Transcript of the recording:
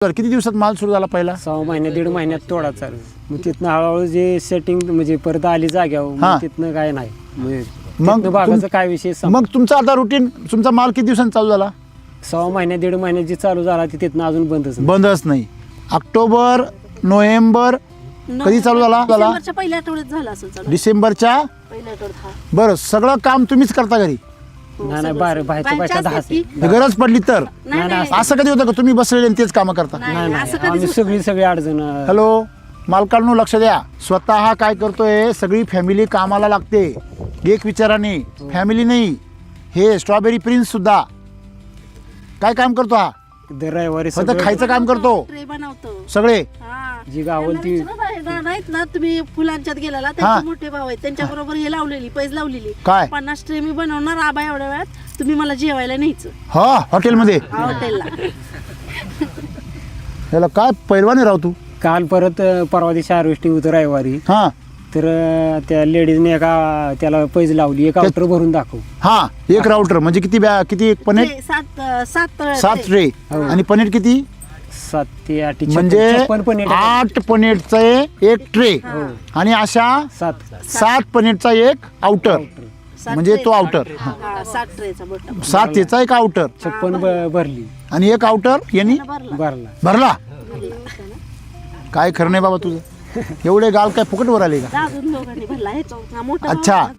तर किती दिवसात माल सुरू झाला पहिला? 6 महिने 1.5 महिन्यात तोडा चालू. मग तिथनं हळूहळू जे सेटिंग म्हणजे परत आली जाग्यावर, हा. मग तिथनं काय नाही. मग मग बागाचं काय विषय मग तुमचा आता रुटीन, तुमचा माल किती दिवसांनी चालू झाला? 6 महिने 1.5 महिन्यात जी चालू झाला ती तिथनं अजून बंदच नाही. बंदच नाही. ऑक्टोबर, नोव्हेंबर कधी चालू झाला? डिसेंबरच्या पहिल्या आठवड्यात झाला असेल चालू. डिसेंबरच्या पहिल्या आठवड्यात हा. बरं. सगळं काम तुम्हीच करता घरी? नाही नाही, बाहेरच्या बाहेरच्या बाहेरच्या दहा असतात की? गरज पडली तर? नाही नाही असं कधी होतं का तुम्ही बसलेले आणि तेच कामं करता? नाही, नाही असं नाही, कधीच आम्ही सगळी अडचण. हॅलो मालकांनो, लक्ष द्या. स्वतः काय करतोय, सगळी फॅमिली कामाला लागते एक विचाराने, फॅमिली नाही. हे स्ट्रॉबेरी प्रिन्स सुद्धा काय काम करतो? हा दर रविवारी फक्त सगळं खायचं काम करतो. ट्रे बनवतो. सगळे हा. जी गावल ती नाहीत ना, तुम्ही फुलांच्यात गेलेला हा. त्यांचे मोठे भाऊ आहेत, त्यांच्या बरोबर हे लावलेली पैज लावलेली काय? 50 ट्रे मी बनवणार आबा एवढ्या वेळात तुम्ही मला जेवायला न्यायचं हा हॉटेलमध्ये. हॉटेलला. याला काय पैलवान राव तू? काल परत परवा दिवशी हार्वेस्टिंग होतं रविवारी. हा तर त्या लेडीजने एका त्याला पैज लावली, एक ऑर्डर भरून दाखव. हा. एक राउटर म्हणजे किती किती पनीर? ट्रे, सात 7 ट्रे. आणि पनीर किती? 7 ते 8 म्हणजे 56 पनीर. 8 पनीरचे एक ट्रे आणि अशा 7 पनीरचा एक आउटर, म्हणजे तो आउटर. 7 ट्रेचा बटन 7 याचा एक आउटर 56 भरली, आणि एक आउटर यांनी भरला. भरला. काय खरं नाही बाबा तुझं. एवढे गाल काय फुकटवर आले का? अजून दोघांनी भरला ह्याचा मोठा अच्छा. भाऊ